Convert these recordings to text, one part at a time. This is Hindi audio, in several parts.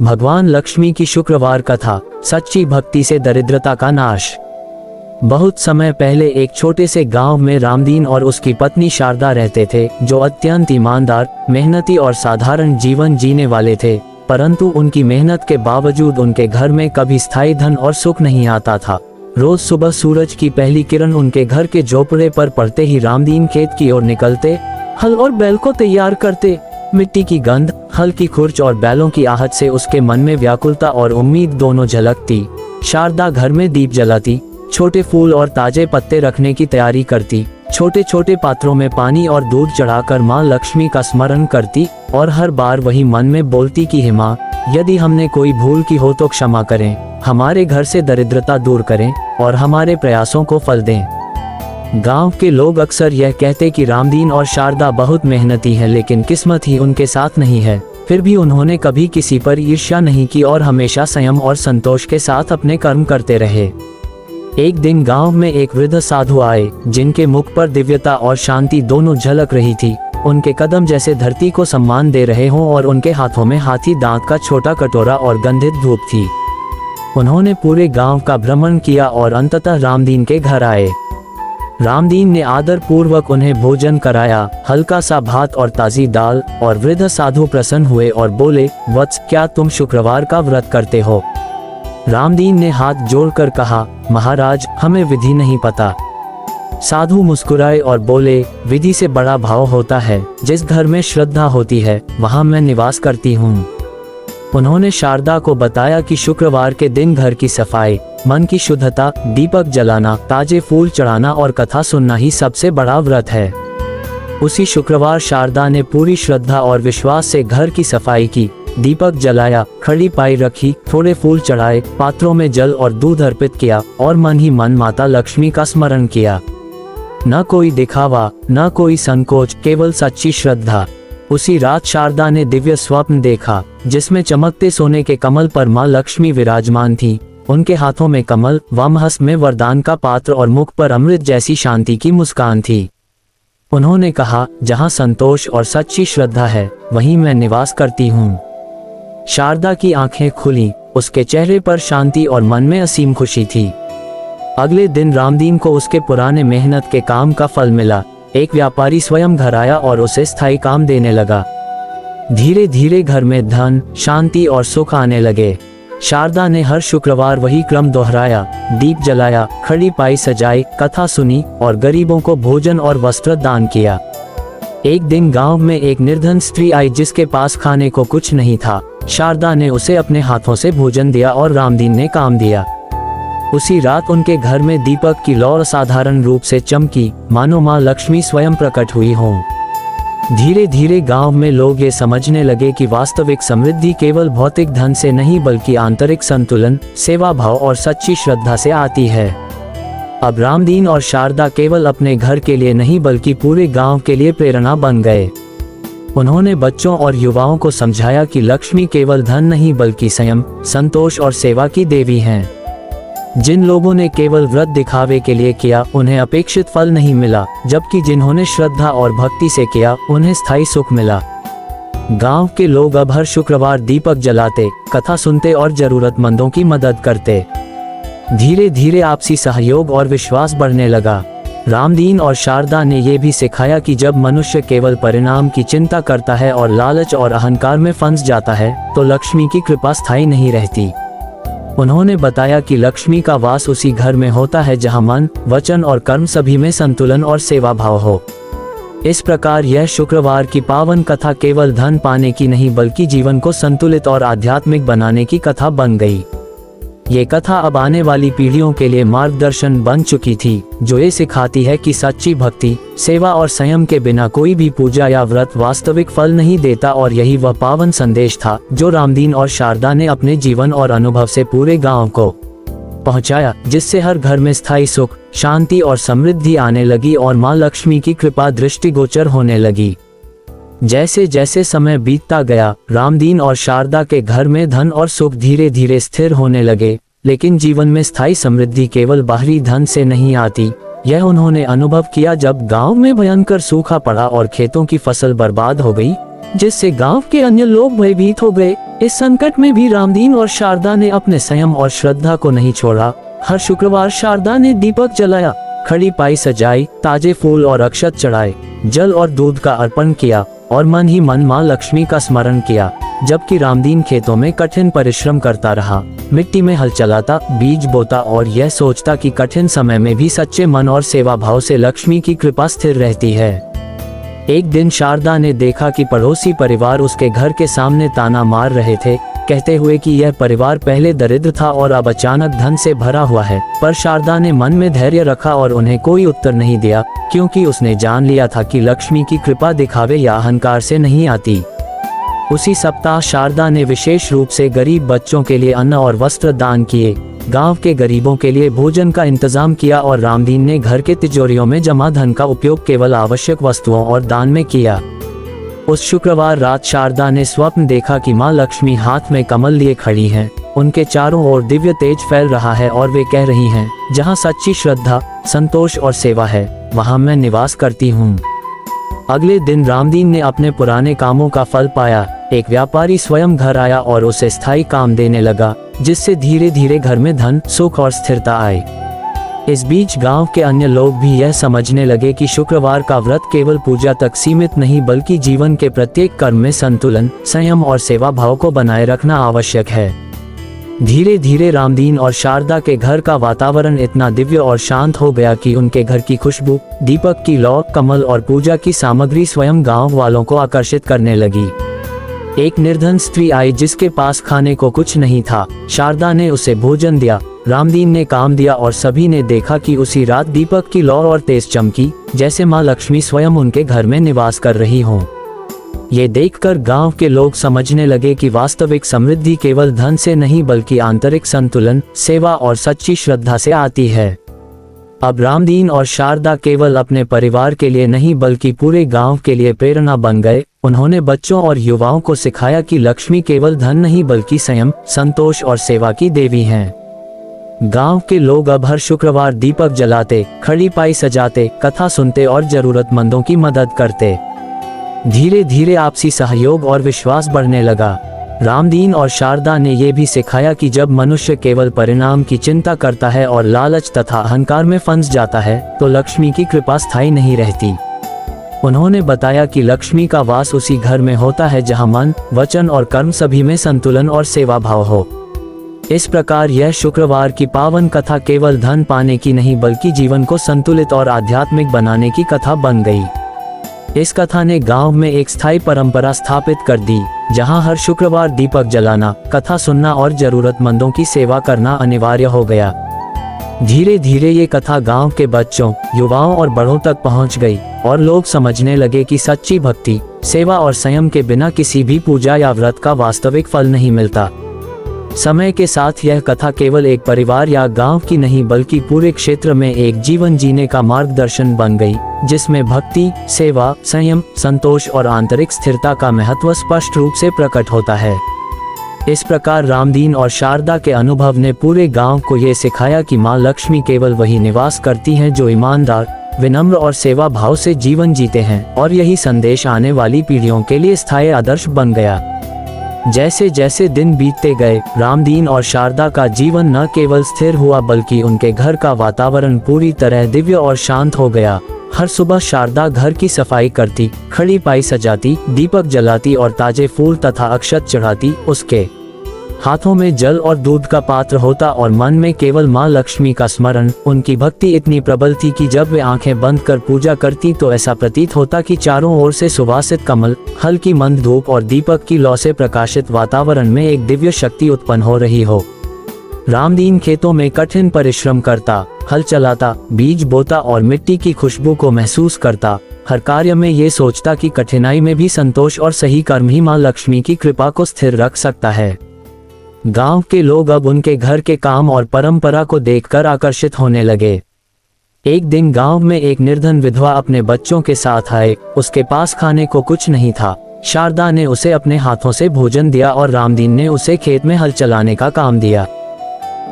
भगवान लक्ष्मी की शुक्रवार कथा। सच्ची भक्ति से दरिद्रता का नाश। बहुत समय पहले एक छोटे से गांव में रामदीन और उसकी पत्नी शारदा रहते थे, जो अत्यंत ईमानदार, मेहनती और साधारण जीवन जीने वाले थे। परंतु उनकी मेहनत के बावजूद उनके घर में कभी स्थायी धन और सुख नहीं आता था। रोज सुबह सूरज की पहली किरण उनके घर के झोपड़े पर पड़ते ही रामदीन खेत की ओर निकलते, हल और बैल को तैयार करते। मिट्टी की गंध, हल की खुरच और बैलों की आहट से उसके मन में व्याकुलता और उम्मीद दोनों झलकती। शारदा घर में दीप जलाती, छोटे फूल और ताजे पत्ते रखने की तैयारी करती, छोटे छोटे पात्रों में पानी और दूध चढ़ाकर माँ लक्ष्मी का स्मरण करती और हर बार वही मन में बोलती कि हे माँ, यदि हमने कोई भूल की हो तो क्षमा करें, हमारे घर से दरिद्रता दूर करें और हमारे प्रयासों को फल दें। गांव के लोग अक्सर यह कहते कि रामदीन और शारदा बहुत मेहनती हैं, लेकिन किस्मत ही उनके साथ नहीं है। फिर भी उन्होंने कभी किसी पर ईर्ष्या नहीं की और हमेशा संयम और संतोष के साथ अपने कर्म करते रहे। एक दिन गांव में एक वृद्ध साधु आए, जिनके मुख पर दिव्यता और शांति दोनों झलक रही थी। उनके कदम जैसे धरती को सम्मान दे रहे हों और उनके हाथों में हाथी दांत का छोटा कटोरा और गंधित धूप थी। उन्होंने पूरे गांव का भ्रमण किया और अंततः रामदीन के घर आए। रामदीन ने आदर पूर्वक उन्हें भोजन कराया, हल्का सा भात और ताजी दाल, और वृद्ध साधु प्रसन्न हुए और बोले, वत्स, क्या तुम शुक्रवार का व्रत करते हो? रामदीन ने हाथ जोड़कर कहा, महाराज, हमें विधि नहीं पता। साधु मुस्कुराए और बोले, विधि से बड़ा भाव होता है। जिस घर में श्रद्धा होती है वहां मैं निवास करती हूँ। उन्होंने शारदा को बताया कि शुक्रवार के दिन घर की सफाई, मन की शुद्धता, दीपक जलाना, ताजे फूल चढ़ाना और कथा सुनना ही सबसे बड़ा व्रत है। उसी शुक्रवार शारदा ने पूरी श्रद्धा और विश्वास से घर की सफाई की, दीपक जलाया, खड़ी पाई रखी, थोड़े फूल चढ़ाए, पात्रों में जल और दूध अर्पित किया और मन ही मन माता लक्ष्मी का स्मरण किया। न कोई दिखावा, न कोई संकोच, केवल सच्ची श्रद्धा। उसी रात शारदा ने दिव्य स्वप्न देखा, जिसमें चमकते सोने के कमल पर माँ लक्ष्मी विराजमान थी। उनके हाथों में कमल, वामहस्त में वरदान का पात्र और मुख पर अमृत जैसी शांति की मुस्कान थी। उन्होंने कहा, जहाँ संतोष और सच्ची श्रद्धा है वहीं मैं निवास करती हूँ। शारदा की आंखें खुली, उसके चेहरे पर शांति और मन में असीम खुशी थी। अगले दिन रामदीन को उसके पुराने मेहनत के काम का फल मिला। एक व्यापारी स्वयं घर आया और उसे स्थायी काम देने लगा। धीरे धीरे घर में धन, शांति और सुख आने लगे। शारदा ने हर शुक्रवार वही क्रम दोहराया, दीप जलाया, खड़ी पाई सजाई, कथा सुनी और गरीबों को भोजन और वस्त्र दान किया। एक दिन गांव में एक निर्धन स्त्री आई, जिसके पास खाने को कुछ नहीं था। शारदा ने उसे अपने हाथों से भोजन दिया और रामदीन ने काम दिया। उसी रात उनके घर में दीपक की लौ असाधारण रूप से चमकी, मानो माँ लक्ष्मी स्वयं प्रकट हुई हों। धीरे धीरे गांव में लोग ये समझने लगे कि वास्तविक समृद्धि केवल भौतिक धन से नहीं बल्कि आंतरिक संतुलन, सेवा भाव और सच्ची श्रद्धा से आती है। अब रामदीन और शारदा केवल अपने घर के लिए नहीं बल्कि पूरे गांव के लिए प्रेरणा बन गए। उन्होंने बच्चों और युवाओं को समझाया कि लक्ष्मी केवल धन नहीं बल्कि संयम, संतोष और सेवा की देवी हैं। जिन लोगों ने केवल व्रत दिखावे के लिए किया उन्हें अपेक्षित फल नहीं मिला, जबकि जिन्होंने श्रद्धा और भक्ति से किया उन्हें स्थायी सुख मिला। गांव के लोग अब हर शुक्रवार दीपक जलाते, कथा सुनते और जरूरतमंदों की मदद करते। धीरे धीरे आपसी सहयोग और विश्वास बढ़ने लगा। रामदीन और शारदा ने यह भी सिखाया कि जब मनुष्य केवल परिणाम की चिंता करता है और लालच और अहंकार में फंस जाता है तो लक्ष्मी की कृपा स्थायी नहीं रहती। उन्होंने बताया कि लक्ष्मी का वास उसी घर में होता है जहां मन, वचन और कर्म सभी में संतुलन और सेवा भाव हो। इस प्रकार यह शुक्रवार की पावन कथा केवल धन पाने की नहीं बल्कि जीवन को संतुलित और आध्यात्मिक बनाने की कथा बन गई। ये कथा अब आने वाली पीढ़ियों के लिए मार्गदर्शन बन चुकी थी, जो ये सिखाती है कि सच्ची भक्ति, सेवा और संयम के बिना कोई भी पूजा या व्रत वास्तविक फल नहीं देता। और यही वह पावन संदेश था जो रामदीन और शारदा ने अपने जीवन और अनुभव से पूरे गांव को पहुंचाया, जिससे हर घर में स्थायी सुख, शांति और समृद्धि आने लगी और माँ लक्ष्मी की कृपा दृष्टिगोचर होने लगी। जैसे जैसे समय बीतता गया, रामदीन और शारदा के घर में धन और सुख धीरे धीरे स्थिर होने लगे, लेकिन जीवन में स्थायी समृद्धि केवल बाहरी धन से नहीं आती। यह उन्होंने अनुभव किया जब गांव में भयंकर सूखा पड़ा और खेतों की फसल बर्बाद हो गई, जिससे गांव के अन्य लोग भयभीत हो गए। इस संकट में भी रामदीन और शारदा ने अपने संयम और श्रद्धा को नहीं छोड़ा। हर शुक्रवार शारदा ने दीपक जलाया, खड़ी पाई सजाई, ताजे फूल और अक्षत चढ़ाए, जल और दूध का अर्पण किया और मन ही मन माँ लक्ष्मी का स्मरण किया। जबकि रामदीन खेतों में कठिन परिश्रम करता रहा, मिट्टी में हल चलाता, बीज बोता और यह सोचता कि कठिन समय में भी सच्चे मन और सेवा भाव से लक्ष्मी की कृपा स्थिर रहती है। एक दिन शारदा ने देखा कि पड़ोसी परिवार उसके घर के सामने ताना मार रहे थे, कहते हुए कि यह परिवार पहले दरिद्र था और अब अचानक धन से भरा हुआ है। पर शारदा ने मन में धैर्य रखा और उन्हें कोई उत्तर नहीं दिया, क्योंकि उसने जान लिया था कि लक्ष्मी की कृपा दिखावे या अहंकार से नहीं आती। उसी सप्ताह शारदा ने विशेष रूप से गरीब बच्चों के लिए अन्न और वस्त्र दान किए, गांव के गरीबों के लिए भोजन का इंतजाम किया और रामदीन ने घर के तिजोरियों में जमा धन का उपयोग केवल आवश्यक वस्तुओं और दान में किया। उस शुक्रवार रात शारदा ने स्वप्न देखा कि माँ लक्ष्मी हाथ में कमल लिए खड़ी हैं, उनके चारों ओर दिव्य तेज फैल रहा है और वे कह रही हैं, जहाँ सच्ची श्रद्धा, संतोष और सेवा है, वहाँ मैं निवास करती हूँ। अगले दिन रामदीन ने अपने पुराने कामों का फल पाया। एक व्यापारी स्वयं घर आया और उसे स्थायी काम देने लगा, जिससे धीरे धीरे घर में धन, सुख और स्थिरता आई। इस बीच गांव के अन्य लोग भी यह समझने लगे कि शुक्रवार का व्रत केवल पूजा तक सीमित नहीं बल्कि जीवन के प्रत्येक कर्म में संतुलन, संयम और सेवा भाव को बनाए रखना आवश्यक है। धीरे धीरे रामदीन और शारदा के घर का वातावरण इतना दिव्य और शांत हो गया कि उनके घर की खुशबू, दीपक की लौ, कमल और पूजा की सामग्री स्वयं गांव वालों को आकर्षित करने लगी। एक निर्धन स्त्री आई जिसके पास खाने को कुछ नहीं था। शारदा ने उसे भोजन दिया, रामदीन ने काम दिया और सभी ने देखा कि उसी रात दीपक की लौ और तेज चमकी, जैसे माँ लक्ष्मी स्वयं उनके घर में निवास कर रही हों। ये देखकर गांव के लोग समझने लगे कि वास्तविक समृद्धि केवल धन से नहीं बल्कि आंतरिक संतुलन, सेवा और सच्ची श्रद्धा से आती है। अब रामदीन और शारदा केवल अपने परिवार के लिए नहीं बल्कि पूरे गांव के लिए प्रेरणा बन गए। उन्होंने बच्चों और युवाओं को सिखाया कि लक्ष्मी केवल धन नहीं बल्कि संयम, संतोष और सेवा की देवी हैं। गांव के लोग अब हर शुक्रवार दीपक जलाते, खड़ी पाई सजाते, कथा सुनते और जरूरतमंदों की मदद करते। धीरे धीरे आपसी सहयोग और विश्वास बढ़ने लगा। रामदीन और शारदा ने यह भी सिखाया कि जब मनुष्य केवल परिणाम की चिंता करता है और लालच तथा अहंकार में फंस जाता है, तो लक्ष्मी की कृपा स्थायी नहीं रहती। उन्होंने बताया कि लक्ष्मी का वास उसी घर में होता है जहां मन, वचन और कर्म सभी में संतुलन और सेवा भाव हो। इस प्रकार यह शुक्रवार की पावन कथा केवल धन पाने की नहीं बल्कि जीवन को संतुलित और आध्यात्मिक बनाने की कथा बन गई। इस कथा ने गांव में एक स्थायी परंपरा स्थापित कर दी, जहां हर शुक्रवार दीपक जलाना, कथा सुनना और जरूरतमंदों की सेवा करना अनिवार्य हो गया। धीरे धीरे ये कथा गांव के बच्चों, युवाओं और बड़ों तक पहुंच गई और लोग समझने लगे कि सच्ची भक्ति, सेवा और संयम के बिना किसी भी पूजा या व्रत का वास्तविक फल नहीं मिलता। समय के साथ यह कथा केवल एक परिवार या गांव की नहीं बल्कि पूरे क्षेत्र में एक जीवन जीने का मार्गदर्शन बन गई, जिसमें भक्ति, सेवा, संयम, संतोष और आंतरिक स्थिरता का महत्व स्पष्ट रूप से प्रकट होता है। इस प्रकार रामदीन और शारदा के अनुभव ने पूरे गांव को ये सिखाया कि माँ लक्ष्मी केवल वही निवास करती हैं जो ईमानदार, विनम्र और सेवा भाव से जीवन जीते हैं, और यही संदेश आने वाली पीढ़ियों के लिए स्थायी आदर्श बन गया। जैसे जैसे दिन बीतते गए, रामदीन और शारदा का जीवन न केवल स्थिर हुआ बल्कि उनके घर का वातावरण पूरी तरह दिव्य और शांत हो गया। हर सुबह शारदा घर की सफाई करती, खड़ी पाई सजाती, दीपक जलाती और ताजे फूल तथा अक्षत चढ़ाती। उसके हाथों में जल और दूध का पात्र होता और मन में केवल माँ लक्ष्मी का स्मरण। उनकी भक्ति इतनी प्रबल थी कि जब वे आंखें बंद कर पूजा करती तो ऐसा प्रतीत होता कि चारों ओर से सुवासित कमल, हल्की मंद धूप और दीपक की लौ से प्रकाशित वातावरण में एक दिव्य शक्ति उत्पन्न हो रही हो। रामदीन खेतों में कठिन परिश्रम करता, हल चलाता, बीज बोता और मिट्टी की खुशबू को महसूस करता। हर कार्य में ये सोचता कि कठिनाई में भी संतोष और सही कर्म ही माँ लक्ष्मी की कृपा को स्थिर रख सकता है। गांव के लोग अब उनके घर के काम और परंपरा को देखकर आकर्षित होने लगे। एक दिन गांव में एक निर्धन विधवा अपने बच्चों के साथ आए। उसके पास खाने को कुछ नहीं था। शारदा ने उसे अपने हाथों से भोजन दिया और रामदीन ने उसे खेत में हल चलाने का काम दिया।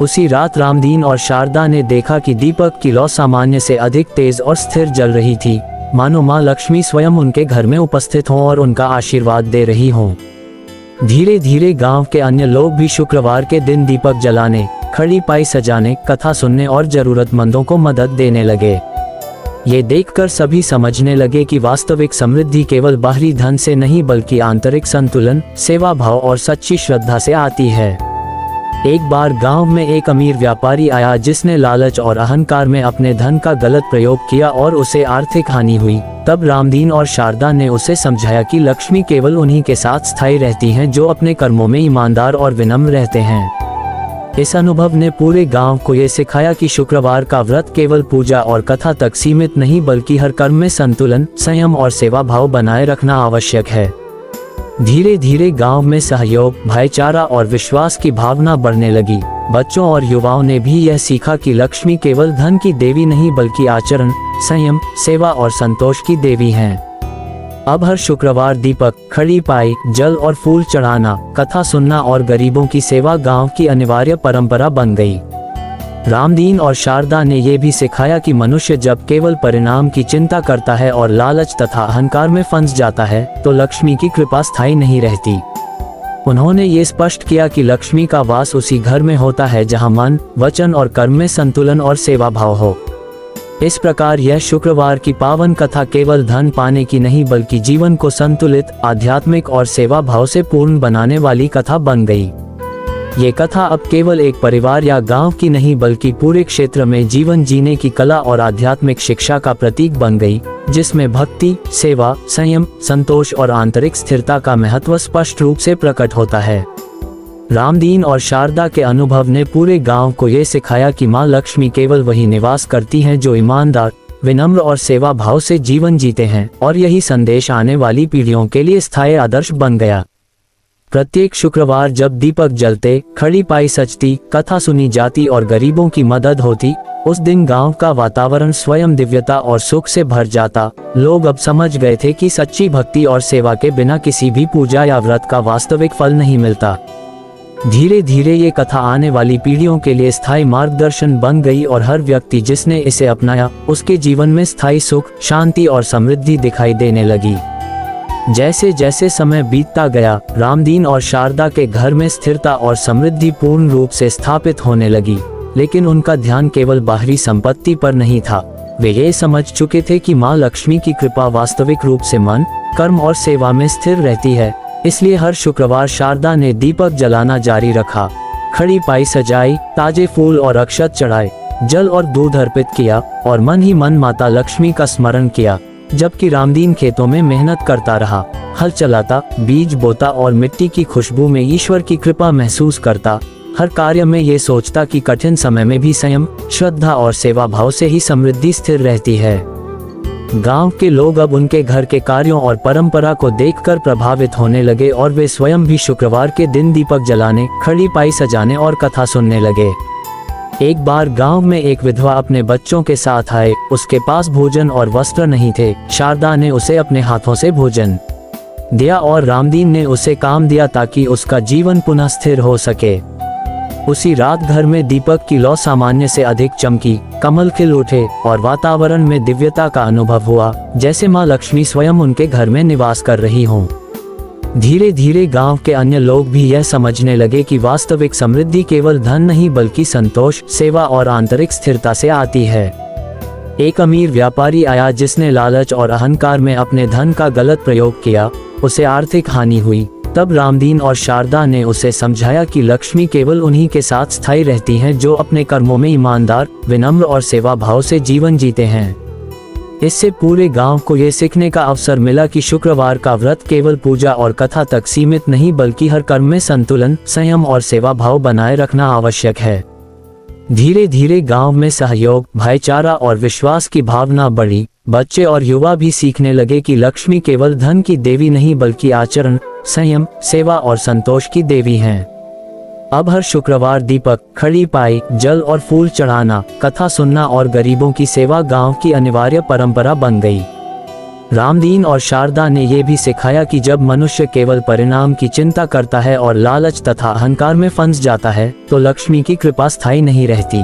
उसी रात रामदीन और शारदा ने देखा कि दीपक की लौ सामान्य से अधिक तेज और स्थिर जल रही थी, मानो माँ लक्ष्मी स्वयं उनके घर में उपस्थित हों और उनका आशीर्वाद दे रही हों। धीरे धीरे गांव के अन्य लोग भी शुक्रवार के दिन दीपक जलाने, खड़ी पाई सजाने, कथा सुनने और जरूरतमंदों को मदद देने लगे। ये देखकर सभी समझने लगे कि वास्तविक समृद्धि केवल बाहरी धन से नहीं बल्कि आंतरिक संतुलन, सेवा भाव और सच्ची श्रद्धा से आती है। एक बार गांव में एक अमीर व्यापारी आया जिसने लालच और अहंकार में अपने धन का गलत प्रयोग किया और उसे आर्थिक हानि हुई। तब रामदीन और शारदा ने उसे समझाया कि लक्ष्मी केवल उन्हीं के साथ स्थायी रहती हैं जो अपने कर्मों में ईमानदार और विनम्र रहते हैं। इस अनुभव ने पूरे गांव को ये सिखाया कि शुक्रवार का व्रत केवल पूजा और कथा तक सीमित नहीं बल्कि हर कर्म में संतुलन, संयम और सेवा भाव बनाए रखना आवश्यक है। धीरे धीरे गांव में सहयोग, भाईचारा और विश्वास की भावना बढ़ने लगी। बच्चों और युवाओं ने भी यह सीखा कि लक्ष्मी केवल धन की देवी नहीं बल्कि आचरण, संयम, सेवा और संतोष की देवी हैं। अब हर शुक्रवार दीपक, खड़ी पाई, जल और फूल चढ़ाना, कथा सुनना और गरीबों की सेवा गांव की अनिवार्य परंपरा बन गई। रामदीन और शारदा ने यह भी सिखाया कि मनुष्य जब केवल परिणाम की चिंता करता है और लालच तथा अहंकार में फंस जाता है तो लक्ष्मी की कृपा स्थायी नहीं रहती। उन्होंने ये स्पष्ट किया कि लक्ष्मी का वास उसी घर में होता है जहां मन, वचन और कर्म में संतुलन और सेवा भाव हो। इस प्रकार यह शुक्रवार की पावन कथा केवल धन पाने की नहीं बल्कि जीवन को संतुलित, आध्यात्मिक और सेवा भाव से पूर्ण बनाने वाली कथा बन गई। ये कथा अब केवल एक परिवार या गांव की नहीं बल्कि पूरे क्षेत्र में जीवन जीने की कला और आध्यात्मिक शिक्षा का प्रतीक बन गई, जिसमें भक्ति, सेवा, संयम, संतोष और आंतरिक स्थिरता का महत्व स्पष्ट रूप से प्रकट होता है। रामदीन और शारदा के अनुभव ने पूरे गांव को ये सिखाया कि मां लक्ष्मी केवल वही निवास करती हैं जो ईमानदार, विनम्र और सेवा भाव से जीवन जीते हैं, और यही संदेश आने वाली पीढ़ियों के लिए स्थायी आदर्श बन गया। प्रत्येक शुक्रवार जब दीपक जलते, खड़ी पाई सजती, कथा सुनी जाती और गरीबों की मदद होती, उस दिन गांव का वातावरण स्वयं दिव्यता और सुख से भर जाता। लोग अब समझ गए थे कि सच्ची भक्ति और सेवा के बिना किसी भी पूजा या व्रत का वास्तविक फल नहीं मिलता। धीरे धीरे ये कथा आने वाली पीढ़ियों के लिए स्थायी मार्गदर्शन बन गई और हर व्यक्ति जिसने इसे अपनाया उसके जीवन में स्थायी सुख, शांति और समृद्धि दिखाई देने लगी। जैसे जैसे समय बीतता गया, रामदीन और शारदा के घर में स्थिरता और समृद्धि पूर्ण रूप से स्थापित होने लगी, लेकिन उनका ध्यान केवल बाहरी संपत्ति पर नहीं था। वे ये समझ चुके थे कि मां लक्ष्मी की कृपा वास्तविक रूप से मन, कर्म और सेवा में स्थिर रहती है। इसलिए हर शुक्रवार शारदा ने दीपक जलाना जारी रखा, खड़ी पाई सजाई, ताजे फूल और अक्षत चढ़ाए, जल और दूध अर्पित किया और मन ही मन माता लक्ष्मी का स्मरण किया। जबकि रामदीन खेतों में मेहनत करता रहा, हल चलाता, बीज बोता और मिट्टी की खुशबू में ईश्वर की कृपा महसूस करता। हर कार्य में ये सोचता कि कठिन समय में भी संयम, श्रद्धा और सेवा भाव से ही समृद्धि स्थिर रहती है। गांव के लोग अब उनके घर के कार्यों और परंपरा को देखकर प्रभावित होने लगे और वे स्वयं भी शुक्रवार के दिन दीपक जलाने, खड़ी पाई सजाने और कथा सुनने लगे। एक बार गांव में एक विधवा अपने बच्चों के साथ आए। उसके पास भोजन और वस्त्र नहीं थे। शारदा ने उसे अपने हाथों से भोजन दिया और रामदीन ने उसे काम दिया ताकि उसका जीवन पुनः स्थिर हो सके। उसी रात घर में दीपक की लौ सामान्य से अधिक चमकी, कमल खिल उठे और वातावरण में दिव्यता का अनुभव हुआ, जैसे मां लक्ष्मी स्वयं उनके घर में निवास कर रही हों। धीरे धीरे गांव के अन्य लोग भी यह समझने लगे कि वास्तविक समृद्धि केवल धन नहीं बल्कि संतोष, सेवा और आंतरिक स्थिरता से आती है। एक अमीर व्यापारी आया जिसने लालच और अहंकार में अपने धन का गलत प्रयोग किया। उसे आर्थिक हानि हुई। तब रामदीन और शारदा ने उसे समझाया कि लक्ष्मी केवल उन्हीं के साथ स्थायी रहती हैं जो अपने कर्मों में ईमानदार, विनम्र और सेवा भाव से जीवन जीते हैं। इससे पूरे गांव को ये सीखने का अवसर मिला कि शुक्रवार का व्रत केवल पूजा और कथा तक सीमित नहीं बल्कि हर कर्म में संतुलन, संयम और सेवा भाव बनाए रखना आवश्यक है। धीरे धीरे गांव में सहयोग, भाईचारा और विश्वास की भावना बढ़ी। बच्चे और युवा भी सीखने लगे कि लक्ष्मी केवल धन की देवी नहीं बल्कि आचरण, संयम, सेवा और संतोष की देवी हैं। अब हर शुक्रवार दीपक, खड़ी पाई, जल और फूल चढ़ाना, कथा सुनना और गरीबों की सेवा गांव की अनिवार्य परंपरा बन गई। रामदीन और शारदा ने यह भी सिखाया कि जब मनुष्य केवल परिणाम की चिंता करता है और लालच तथा अहंकार में फंस जाता है तो लक्ष्मी की कृपा स्थायी नहीं रहती।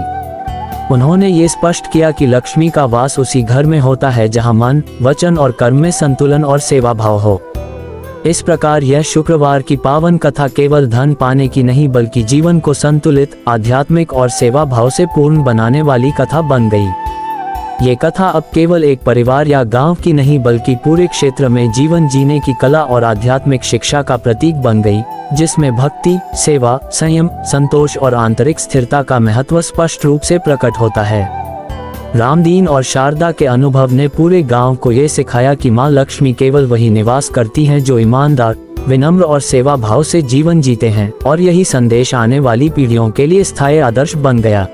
उन्होंने ये स्पष्ट किया कि लक्ष्मी का वास उसी घर में होता है जहां मन, वचन और कर्म में संतुलन और सेवा भाव हो। इस प्रकार यह शुक्रवार की पावन कथा केवल धन पाने की नहीं बल्कि जीवन को संतुलित, आध्यात्मिक और सेवा भाव से पूर्ण बनाने वाली कथा बन गई। ये कथा अब केवल एक परिवार या गांव की नहीं बल्कि पूरे क्षेत्र में जीवन जीने की कला और आध्यात्मिक शिक्षा का प्रतीक बन गई, जिसमें भक्ति, सेवा, संयम, संतोष और आंतरिक स्थिरता का महत्व स्पष्ट रूप से प्रकट होता है। रामदीन और शारदा के अनुभव ने पूरे गांव को ये सिखाया कि माँ लक्ष्मी केवल वही निवास करती हैं जो ईमानदार, विनम्र और सेवा भाव से जीवन जीते हैं, और यही संदेश आने वाली पीढ़ियों के लिए स्थायी आदर्श बन गया।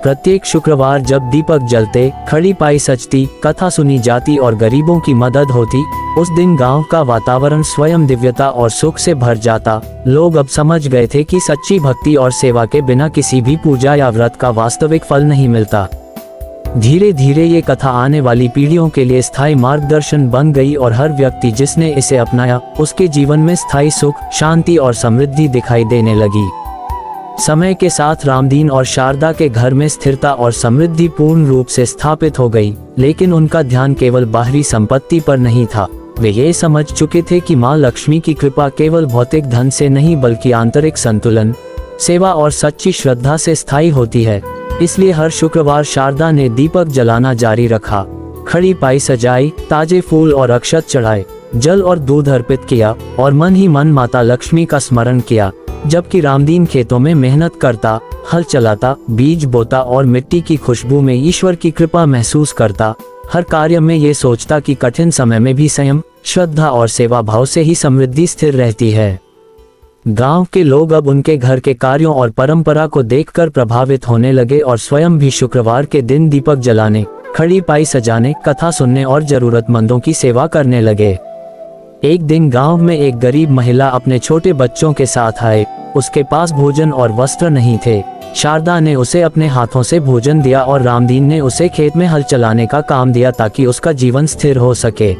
प्रत्येक शुक्रवार जब दीपक जलते, खड़ी पाई सजती, कथा सुनी जाती और गरीबों की मदद होती, उस दिन गांव का वातावरण स्वयं दिव्यता और सुख से भर जाता। लोग अब समझ गए थे कि सच्ची भक्ति और सेवा के बिना किसी भी पूजा या व्रत का वास्तविक फल नहीं मिलता। धीरे धीरे ये कथा आने वाली पीढ़ियों के लिए स्थायी मार्गदर्शन बन गई और हर व्यक्ति जिसने इसे अपनाया उसके जीवन में स्थायी सुख, शांति और समृद्धि दिखाई देने लगी। समय के साथ रामदीन और शारदा के घर में स्थिरता और समृद्धि पूर्ण रूप से स्थापित हो गई, लेकिन उनका ध्यान केवल बाहरी संपत्ति पर नहीं था। वे ये समझ चुके थे कि माँ लक्ष्मी की कृपा केवल भौतिक धन से नहीं बल्कि आंतरिक संतुलन, सेवा और सच्ची श्रद्धा से स्थायी होती है। इसलिए हर शुक्रवार शारदा ने दीपक जलाना जारी रखा, खड़ी पाई सजाई, ताजे फूल और अक्षत चढ़ाए, जल और दूध अर्पित किया और मन ही मन माता लक्ष्मी का स्मरण किया। जबकि रामदीन खेतों में मेहनत करता, हल चलाता, बीज बोता और मिट्टी की खुशबू में ईश्वर की कृपा महसूस करता। हर कार्य में ये सोचता कि कठिन समय में भी संयम, श्रद्धा और सेवा भाव से ही समृद्धि स्थिर रहती है। गांव के लोग अब उनके घर के कार्यों और परंपरा को देखकर प्रभावित होने लगे और स्वयं भी शुक्रवार के दिन दीपक जलाने, खड़ी पाई सजाने, कथा सुनने और जरूरतमंदों की सेवा करने लगे। एक दिन गांव में एक गरीब महिला अपने छोटे बच्चों के साथ आए। उसके पास भोजन और वस्त्र नहीं थे। शारदा ने उसे अपने हाथों से भोजन दिया और रामदीन ने उसे खेत में हल चलाने का काम दिया ताकि उसका जीवन स्थिर हो सके।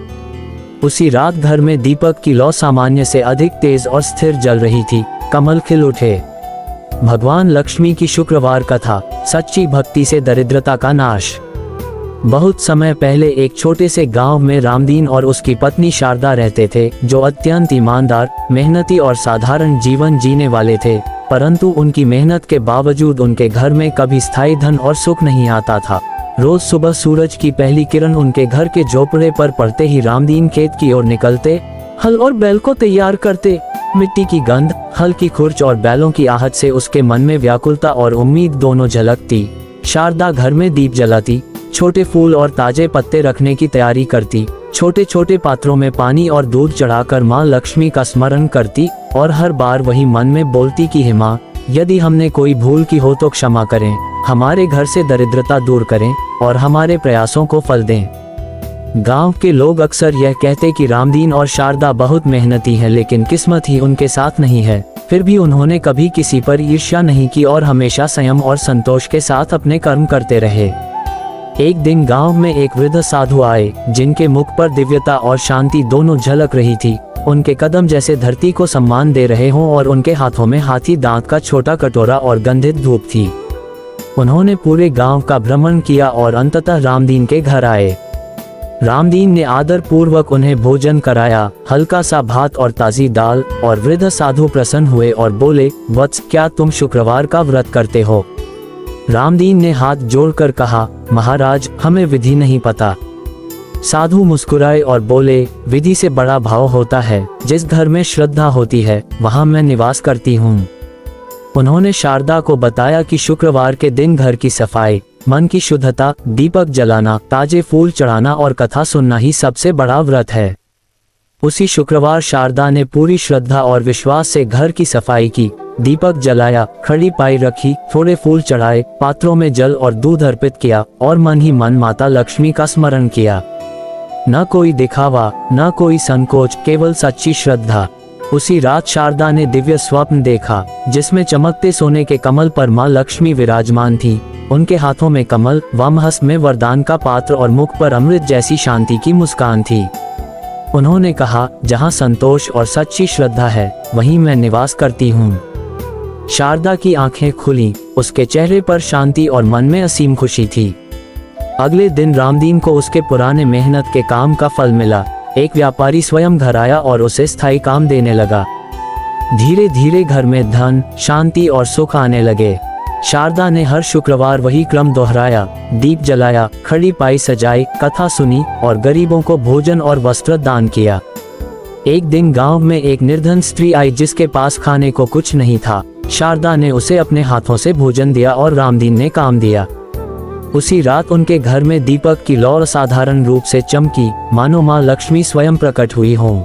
उसी रात घर में दीपक की लौ सामान्य से अधिक तेज और स्थिर जल रही थी। कमल खिल उठे। भगवान लक्ष्मी की शुक्रवार कथा, सच्ची भक्ति से दरिद्रता का नाश। बहुत समय पहले एक छोटे से गांव में रामदीन और उसकी पत्नी शारदा रहते थे, जो अत्यंत ईमानदार, मेहनती और साधारण जीवन जीने वाले थे। परंतु उनकी मेहनत के बावजूद उनके घर में कभी स्थायी धन और सुख नहीं आता था। रोज सुबह सूरज की पहली किरण उनके घर के झोपड़े पर पड़ते ही रामदीन खेत की ओर निकलते, हल और बैल को तैयार करते। मिट्टी की गंध, हल की खुरच और बैलों की आहट से उसके मन में व्याकुलता और उम्मीद दोनों झलकती। शारदा घर में दीप जलाती, छोटे फूल और ताजे पत्ते रखने की तैयारी करती, छोटे छोटे पात्रों में पानी और दूध चढ़ाकर माँ लक्ष्मी का स्मरण करती और हर बार वही मन में बोलती कि हे माँ, यदि हमने कोई भूल की हो तो क्षमा करें, हमारे घर से दरिद्रता दूर करें और हमारे प्रयासों को फल दें। गांव के लोग अक्सर यह कहते कि रामदीन और शारदा बहुत मेहनती हैं, लेकिन किस्मत ही उनके साथ नहीं है। फिर भी उन्होंने कभी किसी पर ईर्ष्या नहीं की और हमेशा संयम और संतोष के साथ अपने कर्म करते रहे। एक दिन गांव में एक वृद्ध साधु आए, जिनके मुख पर दिव्यता और शांति दोनों झलक रही थी। उनके कदम जैसे धरती को सम्मान दे रहे हों और उनके हाथों में हाथी दांत का छोटा कटोरा और गंधित धूप थी। उन्होंने पूरे गांव का भ्रमण किया और अंततः रामदीन के घर आए। रामदीन ने आदर पूर्वक उन्हें भोजन कराया, हल्का सा भात और ताजी दाल, और वृद्ध साधु प्रसन्न हुए और बोले, वत्स, क्या तुम शुक्रवार का व्रत करते हो? रामदीन ने हाथ जोड़कर कहा, महाराज, हमें विधि नहीं पता। साधु मुस्कुराए और बोले, विधि से बड़ा भाव होता है। जिस घर में श्रद्धा होती है वहां मैं निवास करती हूँ। उन्होंने शारदा को बताया कि शुक्रवार के दिन घर की सफाई, मन की शुद्धता, दीपक जलाना, ताजे फूल चढ़ाना और कथा सुनना ही सबसे बड़ा व्रत है। उसी शुक्रवार शारदा ने पूरी श्रद्धा और विश्वास से घर की सफाई की, दीपक जलाया, खड़ी पाई रखी, थोड़े फूल चढ़ाए, पात्रों में जल और दूध अर्पित किया और मन ही मन माता लक्ष्मी का स्मरण किया। न कोई दिखावा, न कोई संकोच, केवल सच्ची श्रद्धा। उसी रात शारदा ने दिव्य स्वप्न देखा, जिसमें चमकते सोने के कमल पर माँ लक्ष्मी विराजमान थी। उनके हाथों में कमल, वामहस्त में वरदान का पात्र और मुख पर अमृत जैसी शांति की मुस्कान थी। उन्होंने कहा, जहाँ संतोष और सच्ची श्रद्धा है वहीं मैं निवास करती हूँ। शारदा की आंखें खुली, उसके चेहरे पर शांति और मन में असीम खुशी थी। अगले दिन रामदीन को उसके पुराने मेहनत के काम का फल मिला। एक व्यापारी स्वयं घर आया और उसे स्थायी काम देने लगा। धीरे धीरे घर में धन, शांति और सुख आने लगे। शारदा ने हर शुक्रवार वही क्रम दोहराया, दीप जलाया, खड़ी पाई सजाई, कथा सुनी और गरीबों को भोजन और वस्त्र दान किया। एक दिन गांव में एक निर्धन स्त्री आई जिसके पास खाने को कुछ नहीं था। शारदा ने उसे अपने हाथों से भोजन दिया और रामदीन ने काम दिया। उसी रात उनके घर में दीपक की लौ असाधारण रूप से चमकी, मानो माँ लक्ष्मी स्वयं प्रकट हुई हों।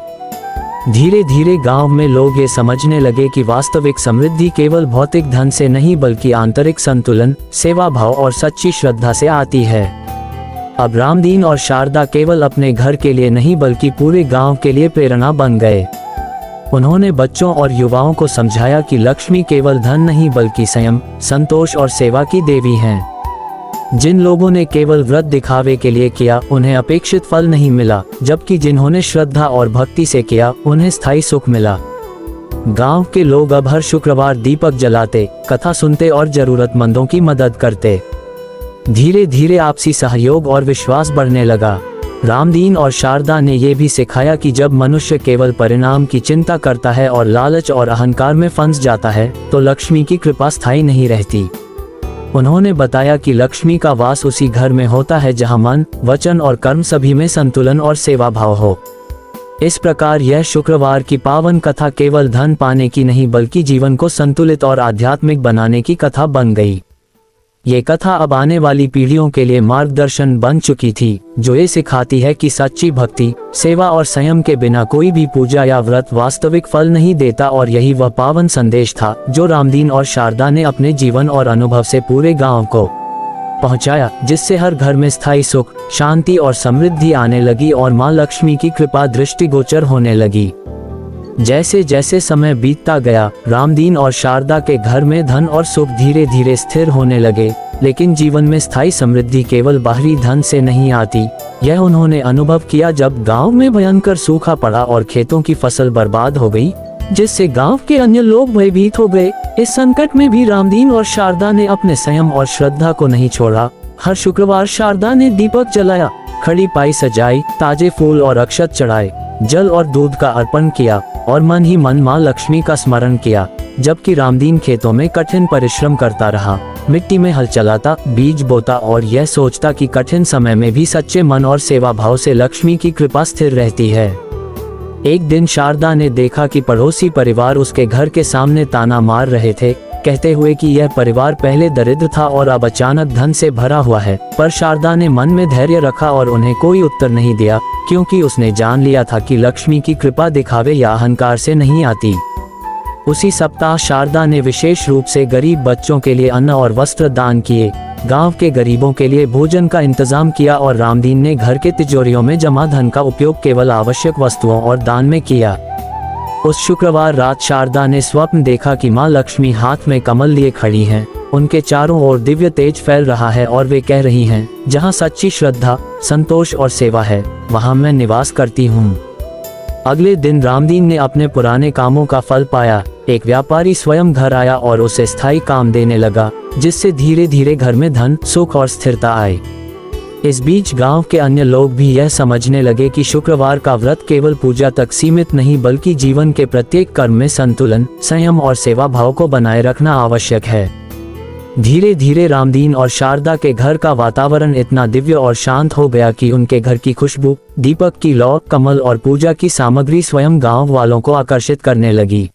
धीरे धीरे गांव में लोग ये समझने लगे कि वास्तविक समृद्धि केवल भौतिक धन से नहीं बल्कि आंतरिक संतुलन, सेवा भाव और सच्ची श्रद्धा से आती है। अब रामदीन और शारदा केवल अपने घर के लिए नहीं बल्कि पूरे गांव के लिए प्रेरणा बन गए। उन्होंने बच्चों और युवाओं को समझाया कि लक्ष्मी केवल धन नहीं बल्कि संयम, संतोष और सेवा की देवी हैं। जिन लोगों ने केवल व्रत दिखावे के लिए किया उन्हें अपेक्षित फल नहीं मिला, जबकि जिन्होंने श्रद्धा और भक्ति से किया उन्हें स्थायी सुख मिला। गांव के लोग अब हर शुक्रवार दीपक जलाते, कथा सुनते और जरूरतमंदों की मदद करते। धीरे धीरे आपसी सहयोग और विश्वास बढ़ने लगा। रामदीन और शारदा ने यह भी सिखाया कि जब मनुष्य केवल परिणाम की चिंता करता है और लालच और अहंकार में फंस जाता है तो लक्ष्मी की कृपा स्थायी नहीं रहती। उन्होंने बताया कि लक्ष्मी का वास उसी घर में होता है जहां मन, वचन और कर्म सभी में संतुलन और सेवा भाव हो। इस प्रकार यह शुक्रवार की पावन कथा केवल धन पाने की नहीं बल्कि जीवन को संतुलित और आध्यात्मिक बनाने की कथा बन गई। ये कथा अब आने वाली पीढ़ियों के लिए मार्गदर्शन बन चुकी थी, जो ये सिखाती है कि सच्ची भक्ति, सेवा और संयम के बिना कोई भी पूजा या व्रत वास्तविक फल नहीं देता। और यही वह पावन संदेश था जो रामदीन और शारदा ने अपने जीवन और अनुभव से पूरे गांव को पहुंचाया, जिससे हर घर में स्थायी सुख, शांति और समृद्धि आने लगी और माँ लक्ष्मी की कृपा दृष्टिगोचर होने लगी। जैसे जैसे समय बीतता गया, रामदीन और शारदा के घर में धन और सुख धीरे धीरे स्थिर होने लगे, लेकिन जीवन में स्थायी समृद्धि केवल बाहरी धन से नहीं आती। यह उन्होंने अनुभव किया जब गांव में भयंकर सूखा पड़ा और खेतों की फसल बर्बाद हो गई, जिससे गांव के अन्य लोग भयभीत हो गए। इस संकट में भी रामदीन और शारदा ने अपने संयम और श्रद्धा को नहीं छोड़ा। हर शुक्रवार शारदा ने दीपक जलाया, खड़ी पाई सजाई, ताजे फूल और अक्षत चढ़ाए, जल और दूध का अर्पण किया और मन ही मन माँ लक्ष्मी का स्मरण किया। जबकि रामदीन खेतों में कठिन परिश्रम करता रहा, मिट्टी में हल चलाता, बीज बोता और यह सोचता कि कठिन समय में भी सच्चे मन और सेवा भाव से लक्ष्मी की कृपा स्थिर रहती है। एक दिन शारदा ने देखा कि पड़ोसी परिवार उसके घर के सामने ताना मार रहे थे, कहते हुए कि यह परिवार पहले दरिद्र था और अब अचानक धन से भरा हुआ है। पर शारदा ने मन में धैर्य रखा और उन्हें कोई उत्तर नहीं दिया, क्योंकि उसने जान लिया था कि लक्ष्मी की कृपा दिखावे या अहंकार से नहीं आती। उसी सप्ताह शारदा ने विशेष रूप से गरीब बच्चों के लिए अन्न और वस्त्र दान किए, गांव के गरीबों के लिए भोजन का इंतजाम किया और रामदीन ने घर के तिजोरियों में जमा धन का उपयोग केवल आवश्यक वस्तुओं और दान में किया। उस शुक्रवार रात शारदा ने स्वप्न देखा कि माँ लक्ष्मी हाथ में कमल लिए खड़ी हैं, उनके चारों ओर दिव्य तेज फैल रहा है और वे कह रही हैं, जहाँ सच्ची श्रद्धा, संतोष और सेवा है, वहाँ मैं निवास करती हूँ। अगले दिन रामदीन ने अपने पुराने कामों का फल पाया। एक व्यापारी स्वयं घर आया और उसे स्थायी काम देने लगा, जिससे धीरे धीरे घर में धन, सुख और स्थिरता आई। इस बीच गांव के अन्य लोग भी यह समझने लगे कि शुक्रवार का व्रत केवल पूजा तक सीमित नहीं बल्कि जीवन के प्रत्येक कर्म में संतुलन, संयम और सेवा भाव को बनाए रखना आवश्यक है। धीरे धीरे रामदीन और शारदा के घर का वातावरण इतना दिव्य और शांत हो गया कि उनके घर की खुशबू, दीपक की लौ, कमल और पूजा की सामग्री स्वयं गांव वालों को आकर्षित करने लगी।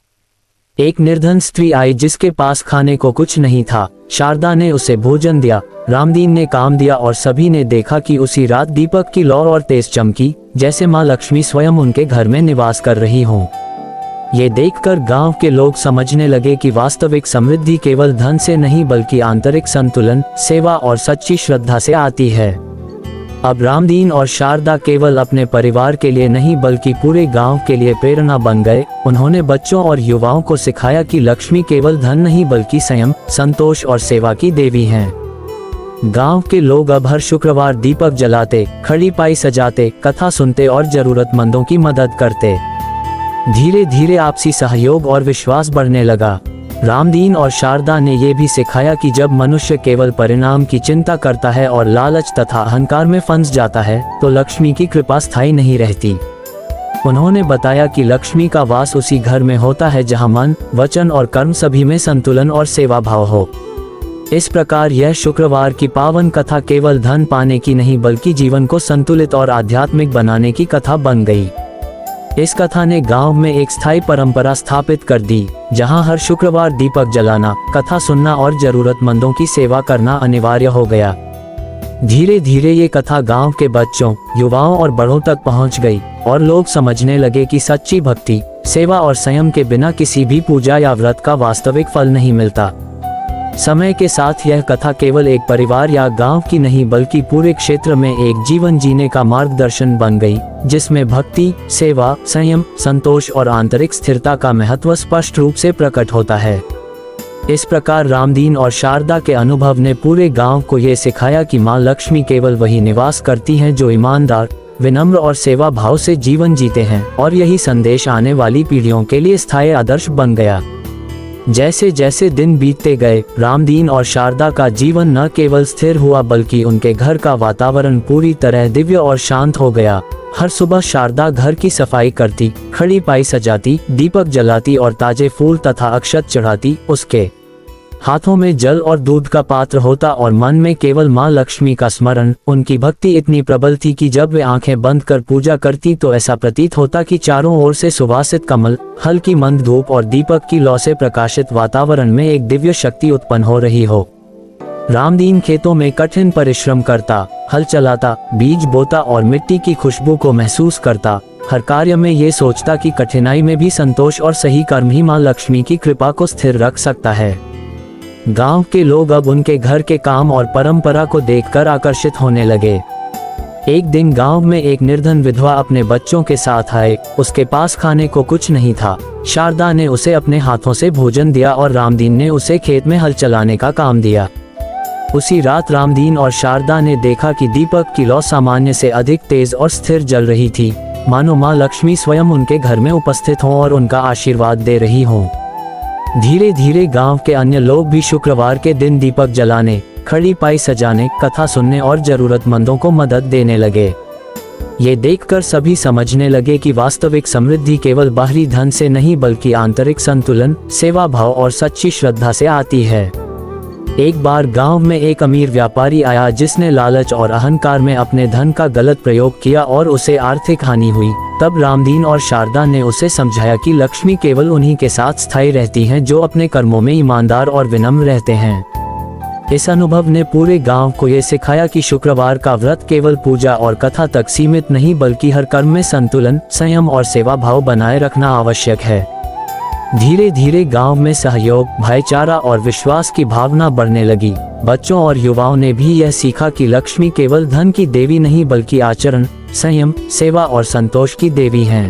एक निर्धन स्त्री आई जिसके पास खाने को कुछ नहीं था। शारदा ने उसे भोजन दिया, रामदीन ने काम दिया और सभी ने देखा कि उसी रात दीपक की लौ और तेज चमकी, जैसे माँ लक्ष्मी स्वयं उनके घर में निवास कर रही हों। ये देखकर गांव के लोग समझने लगे कि वास्तविक समृद्धि केवल धन से नहीं बल्कि आंतरिक संतुलन, सेवा और सच्ची श्रद्धा से आती है। अब रामदीन और शारदा केवल अपने परिवार के लिए नहीं बल्कि पूरे गांव के लिए प्रेरणा बन गए। उन्होंने बच्चों और युवाओं को सिखाया कि लक्ष्मी केवल धन नहीं बल्कि संयम, संतोष और सेवा की देवी हैं। गांव के लोग अब हर शुक्रवार दीपक जलाते, खड़ी पाई सजाते, कथा सुनते और जरूरतमंदों की मदद करते। धीरे धीरे आपसी सहयोग और विश्वास बढ़ने लगा। रामदीन और शारदा ने यह भी सिखाया कि जब मनुष्य केवल परिणाम की चिंता करता है और लालच तथा अहंकार में फंस जाता है तो लक्ष्मी की कृपा स्थायी नहीं रहती। उन्होंने बताया कि लक्ष्मी का वास उसी घर में होता है जहां मन, वचन और कर्म सभी में संतुलन और सेवा भाव हो। इस प्रकार यह शुक्रवार की पावन कथा केवल धन पाने की नहीं बल्कि जीवन को संतुलित और आध्यात्मिक बनाने की कथा बन गई। इस कथा ने गांव में एक स्थायी परंपरा स्थापित कर दी, जहां हर शुक्रवार दीपक जलाना, कथा सुनना और जरूरतमंदों की सेवा करना अनिवार्य हो गया। धीरे धीरे ये कथा गांव के बच्चों, युवाओं और बड़ों तक पहुंच गई और लोग समझने लगे कि सच्ची भक्ति, सेवा और संयम के बिना किसी भी पूजा या व्रत का वास्तविक फल नहीं मिलता। समय के साथ यह कथा केवल एक परिवार या गांव की नहीं बल्कि पूरे क्षेत्र में एक जीवन जीने का मार्गदर्शन बन गई, जिसमें भक्ति, सेवा, संयम, संतोष और आंतरिक स्थिरता का महत्व स्पष्ट रूप से प्रकट होता है। इस प्रकार रामदीन और शारदा के अनुभव ने पूरे गांव को ये सिखाया कि मां लक्ष्मी केवल वही निवास करती हैं जो ईमानदार, विनम्र और सेवा भाव से जीवन जीते हैं, और यही संदेश आने वाली पीढ़ियों के लिए स्थायी आदर्श बन गया। जैसे जैसे दिन बीतते गए, रामदीन और शारदा का जीवन न केवल स्थिर हुआ बल्कि उनके घर का वातावरण पूरी तरह दिव्य और शांत हो गया। हर सुबह शारदा घर की सफाई करती, खड़ी पाई सजाती, दीपक जलाती और ताजे फूल तथा अक्षत चढ़ाती। उसके हाथों में जल और दूध का पात्र होता और मन में केवल मां लक्ष्मी का स्मरण। उनकी भक्ति इतनी प्रबल थी कि जब वे आंखें बंद कर पूजा करती तो ऐसा प्रतीत होता कि चारों ओर से सुवासित कमल, हल्की मंद धूप और दीपक की लौ से प्रकाशित वातावरण में एक दिव्य शक्ति उत्पन्न हो रही हो। रामदीन खेतों में कठिन परिश्रम करता, हल चलाता, बीज बोता और मिट्टी की खुशबू को महसूस करता। हर कार्य में ये सोचता कि कठिनाई में भी संतोष और सही कर्म ही मां लक्ष्मी की कृपा को स्थिर रख सकता है। गांव के लोग अब उनके घर के काम और परंपरा को देखकर आकर्षित होने लगे। एक दिन गांव में एक निर्धन विधवा अपने बच्चों के साथ आए। उसके पास खाने को कुछ नहीं था। शारदा ने उसे अपने हाथों से भोजन दिया और रामदीन ने उसे खेत में हल चलाने का काम दिया। उसी रात रामदीन और शारदा ने देखा कि दीपक की लौ सामान्य से अधिक तेज और स्थिर जल रही थी, मानो मां लक्ष्मी स्वयं उनके घर में उपस्थित हों और उनका आशीर्वाद दे रही हों। धीरे धीरे गांव के अन्य लोग भी शुक्रवार के दिन दीपक जलाने, खड़ी पाई सजाने, कथा सुनने और जरूरतमंदों को मदद देने लगे। ये देखकर सभी समझने लगे कि वास्तविक समृद्धि केवल बाहरी धन से नहीं बल्कि आंतरिक संतुलन, सेवा भाव और सच्ची श्रद्धा से आती है। एक बार गांव में एक अमीर व्यापारी आया जिसने लालच और अहंकार में अपने धन का गलत प्रयोग किया और उसे आर्थिक हानि हुई। तब रामदीन और शारदा ने उसे समझाया कि लक्ष्मी केवल उन्हीं के साथ स्थायी रहती हैं जो अपने कर्मों में ईमानदार और विनम्र रहते हैं। इस अनुभव ने पूरे गांव को ये सिखाया कि शुक्रवार का व्रत केवल पूजा और कथा तक सीमित नहीं बल्कि हर कर्म में संतुलन, संयम और सेवा भाव बनाए रखना आवश्यक है। धीरे धीरे गांव में सहयोग, भाईचारा और विश्वास की भावना बढ़ने लगी। बच्चों और युवाओं ने भी यह सीखा कि लक्ष्मी केवल धन की देवी नहीं बल्कि आचरण, संयम, सेवा और संतोष की देवी हैं।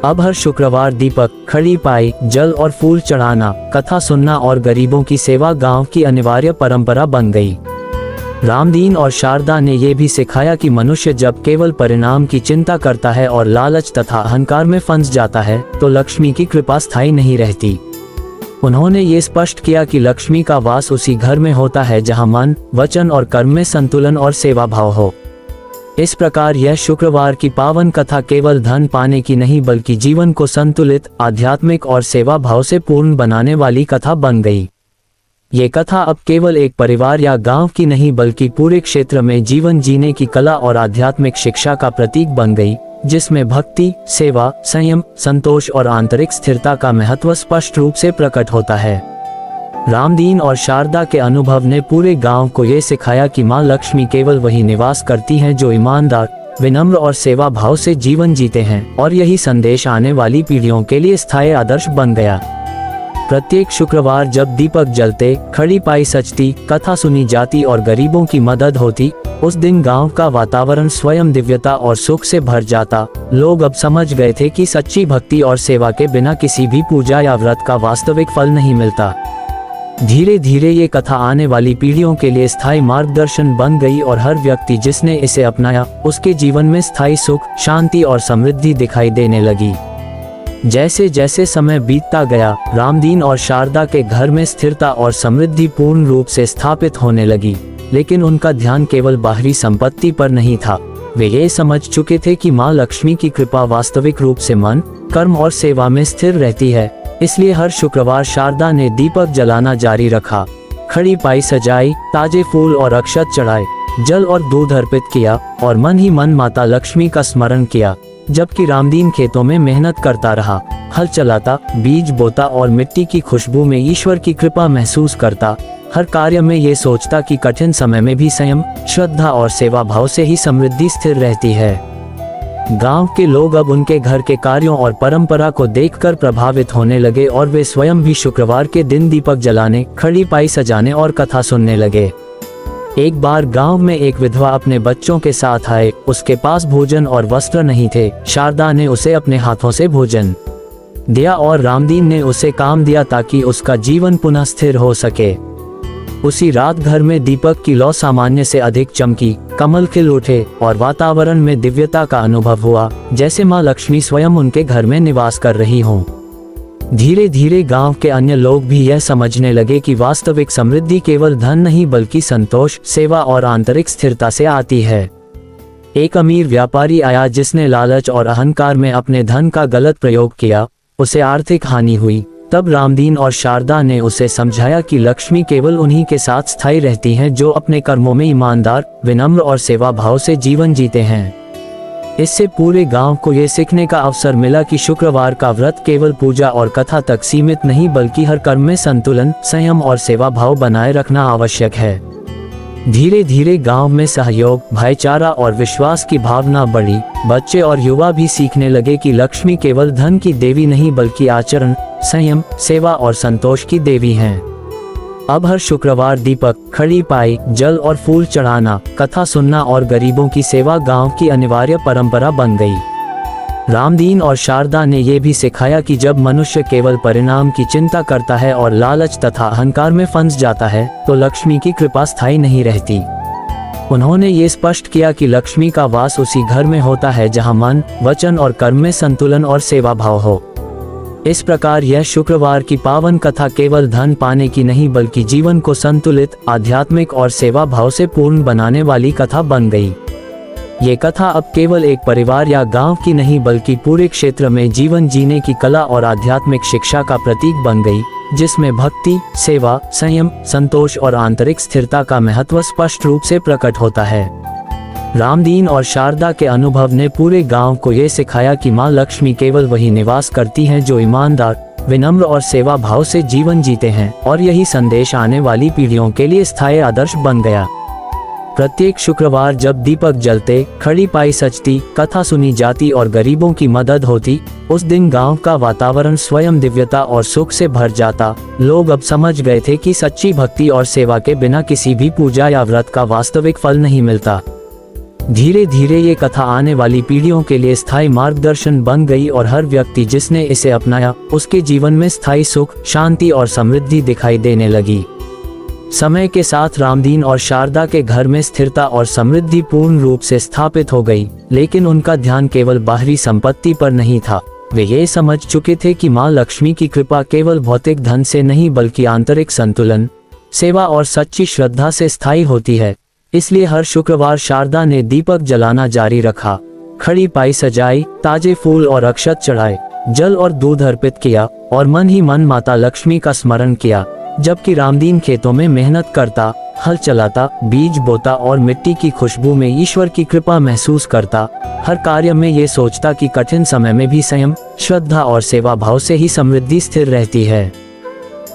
अब हर शुक्रवार दीपक, खड़ी पाई, जल और फूल चढ़ाना, कथा सुनना और गरीबों की सेवा गांव की अनिवार्य परंपरा बन गई। रामदीन और शारदा ने यह भी सिखाया कि मनुष्य जब केवल परिणाम की चिंता करता है और लालच तथा अहंकार में फंस जाता है तो लक्ष्मी की कृपा स्थायी नहीं रहती। उन्होंने ये स्पष्ट किया कि लक्ष्मी का वास उसी घर में होता है जहां मन, वचन और कर्म में संतुलन और सेवा भाव हो। इस प्रकार यह शुक्रवार की पावन कथा केवल धन पाने की नहीं बल्कि जीवन को संतुलित, आध्यात्मिक और सेवा भाव से पूर्ण बनाने वाली कथा बन गई। ये कथा अब केवल एक परिवार या गांव की नहीं बल्कि पूरे क्षेत्र में जीवन जीने की कला और आध्यात्मिक शिक्षा का प्रतीक बन गई, जिसमें भक्ति, सेवा, संयम, संतोष और आंतरिक स्थिरता का महत्व स्पष्ट रूप से प्रकट होता है। रामदीन और शारदा के अनुभव ने पूरे गांव को ये सिखाया कि मां लक्ष्मी केवल वही निवास करती हैं जो ईमानदार, विनम्र और सेवा भाव से जीवन जीते हैं, और यही संदेश आने वाली पीढ़ियों के लिए स्थायी आदर्श बन गया। प्रत्येक शुक्रवार जब दीपक जलते, खड़ी पाई सजती, कथा सुनी जाती और गरीबों की मदद होती, उस दिन गांव का वातावरण स्वयं दिव्यता और सुख से भर जाता। लोग अब समझ गए थे कि सच्ची भक्ति और सेवा के बिना किसी भी पूजा या व्रत का वास्तविक फल नहीं मिलता। धीरे धीरे ये कथा आने वाली पीढ़ियों के लिए स्थायी मार्गदर्शन बन गई और हर व्यक्ति जिसने इसे अपनाया उसके जीवन में स्थायी सुख, शांति और समृद्धि दिखाई देने लगी। जैसे जैसे समय बीतता गया, रामदीन और शारदा के घर में स्थिरता और समृद्धि पूर्ण रूप से स्थापित होने लगी, लेकिन उनका ध्यान केवल बाहरी संपत्ति पर नहीं था। वे ये समझ चुके थे कि माँ लक्ष्मी की कृपा वास्तविक रूप से मन, कर्म और सेवा में स्थिर रहती है। इसलिए हर शुक्रवार शारदा ने दीपक जलाना जारी रखा, खड़ी पाई सजाई, ताजे फूल और अक्षत चढ़ाए, जल और दूध अर्पित किया और मन ही मन माता लक्ष्मी का स्मरण किया। जबकि रामदीन खेतों में मेहनत करता रहा, हल चलाता, बीज बोता और मिट्टी की खुशबू में ईश्वर की कृपा महसूस करता। हर कार्य में ये सोचता कि कठिन समय में भी संयम, श्रद्धा और सेवा भाव से ही समृद्धि स्थिर रहती है। गांव के लोग अब उनके घर के कार्यों और परंपरा को देखकर प्रभावित होने लगे और वे स्वयं भी शुक्रवार के दिन दीपक जलाने, खड़ी पाई सजाने और कथा सुनने लगे। एक बार गांव में एक विधवा अपने बच्चों के साथ आए। उसके पास भोजन और वस्त्र नहीं थे। शारदा ने उसे अपने हाथों से भोजन दिया और रामदीन ने उसे काम दिया ताकि उसका जीवन पुनः स्थिर हो सके। उसी रात घर में दीपक की लौ सामान्य से अधिक चमकी, कमल खिल उठे और वातावरण में दिव्यता का अनुभव हुआ, जैसे माँ लक्ष्मी स्वयं उनके घर में निवास कर रही हों। धीरे धीरे गांव के अन्य लोग भी यह समझने लगे कि वास्तविक समृद्धि केवल धन नहीं बल्कि संतोष, सेवा और आंतरिक स्थिरता से आती है। एक अमीर व्यापारी आया जिसने लालच और अहंकार में अपने धन का गलत प्रयोग किया। उसे आर्थिक हानि हुई। तब रामदीन और शारदा ने उसे समझाया कि लक्ष्मी केवल उन्हीं के साथ स्थायी रहती हैं जो अपने कर्मों में ईमानदार, विनम्र और सेवा भाव से जीवन जीते हैं। इससे पूरे गांव को ये सीखने का अवसर मिला कि शुक्रवार का व्रत केवल पूजा और कथा तक सीमित नहीं बल्कि हर कर्म में संतुलन, संयम और सेवा भाव बनाए रखना आवश्यक है। धीरे धीरे गांव में सहयोग, भाईचारा और विश्वास की भावना बढ़ी। बच्चे और युवा भी सीखने लगे कि लक्ष्मी केवल धन की देवी नहीं बल्कि आचरण, संयम, सेवा और संतोष की देवी हैं। अब हर शुक्रवार दीपक, खड़ी पाई, जल और फूल चढ़ाना, कथा सुनना और गरीबों की सेवा गांव की अनिवार्य परंपरा बन गई। रामदीन और शारदा ने यह भी सिखाया कि जब मनुष्य केवल परिणाम की चिंता करता है और लालच तथा अहंकार में फंस जाता है तो लक्ष्मी की कृपा स्थायी नहीं रहती। उन्होंने ये स्पष्ट किया कि लक्ष्मी का वास उसी घर में होता है जहां मन, वचन और कर्म में संतुलन और सेवा भाव हो। इस प्रकार यह शुक्रवार की पावन कथा केवल धन पाने की नहीं बल्कि जीवन को संतुलित, आध्यात्मिक और सेवा भाव से पूर्ण बनाने वाली कथा बन गई। ये कथा अब केवल एक परिवार या गांव की नहीं बल्कि पूरे क्षेत्र में जीवन जीने की कला और आध्यात्मिक शिक्षा का प्रतीक बन गई, जिसमें भक्ति, सेवा, संयम, संतोष और आंतरिक स्थिरता का महत्व स्पष्ट रूप से प्रकट होता है। रामदीन और शारदा के अनुभव ने पूरे गांव को ये सिखाया कि माँ लक्ष्मी केवल वही निवास करती हैं जो ईमानदार, विनम्र और सेवा भाव से जीवन जीते हैं, और यही संदेश आने वाली पीढ़ियों के लिए स्थायी आदर्श बन गया। प्रत्येक शुक्रवार जब दीपक जलते, खड़ी पाई सजती, कथा सुनी जाती और गरीबों की मदद होती, उस दिन गांव का वातावरण स्वयं दिव्यता और सुख से भर जाता। लोग अब समझ गए थे कि सच्ची भक्ति और सेवा के बिना किसी भी पूजा या व्रत का वास्तविक फल नहीं मिलता। धीरे धीरे ये कथा आने वाली पीढ़ियों के लिए स्थायी मार्गदर्शन बन गई और हर व्यक्ति जिसने इसे अपनाया उसके जीवन में स्थायी सुख, शांति और समृद्धि दिखाई देने लगी। समय के साथ रामदीन और शारदा के घर में स्थिरता और समृद्धि पूर्ण रूप से स्थापित हो गई, लेकिन उनका ध्यान केवल बाहरी संपत्ति पर नहीं था। वे ये समझ चुके थे कि माँ लक्ष्मी की कृपा केवल भौतिक धन से नहीं बल्कि आंतरिक संतुलन, सेवा और सच्ची श्रद्धा से स्थायी होती है। इसलिए हर शुक्रवार शारदा ने दीपक जलाना जारी रखा, खड़ी पाई सजाई, ताजे फूल और अक्षत चढ़ाए, जल और दूध अर्पित किया और मन ही मन माता लक्ष्मी का स्मरण किया। जबकि रामदीन खेतों में मेहनत करता, हल चलाता, बीज बोता और मिट्टी की खुशबू में ईश्वर की कृपा महसूस करता। हर कार्य में ये सोचता कि कठिन समय में भी संयम, श्रद्धा और सेवा भाव से ही समृद्धि स्थिर रहती है।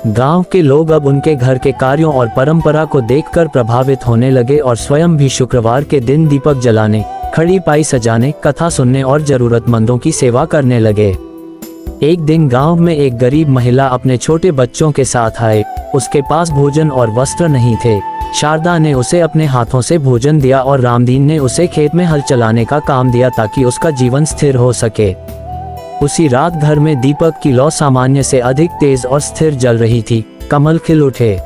गांव के लोग अब उनके घर के कार्यों और परंपरा को देखकर प्रभावित होने लगे और स्वयं भी शुक्रवार के दिन दीपक जलाने, खड़ी पाई सजाने, कथा सुनने और जरूरतमंदों की सेवा करने लगे। एक दिन गांव में एक गरीब महिला अपने छोटे बच्चों के साथ आए। उसके पास भोजन और वस्त्र नहीं थे। शारदा ने उसे अपने हाथों से भोजन दिया और रामदीन ने उसे खेत में हल चलाने का काम दिया ताकि उसका जीवन स्थिर हो सके। उसी रात घर में दीपक की लौ सामान्य से अधिक तेज और स्थिर जल रही थी। कमल खिल उठे।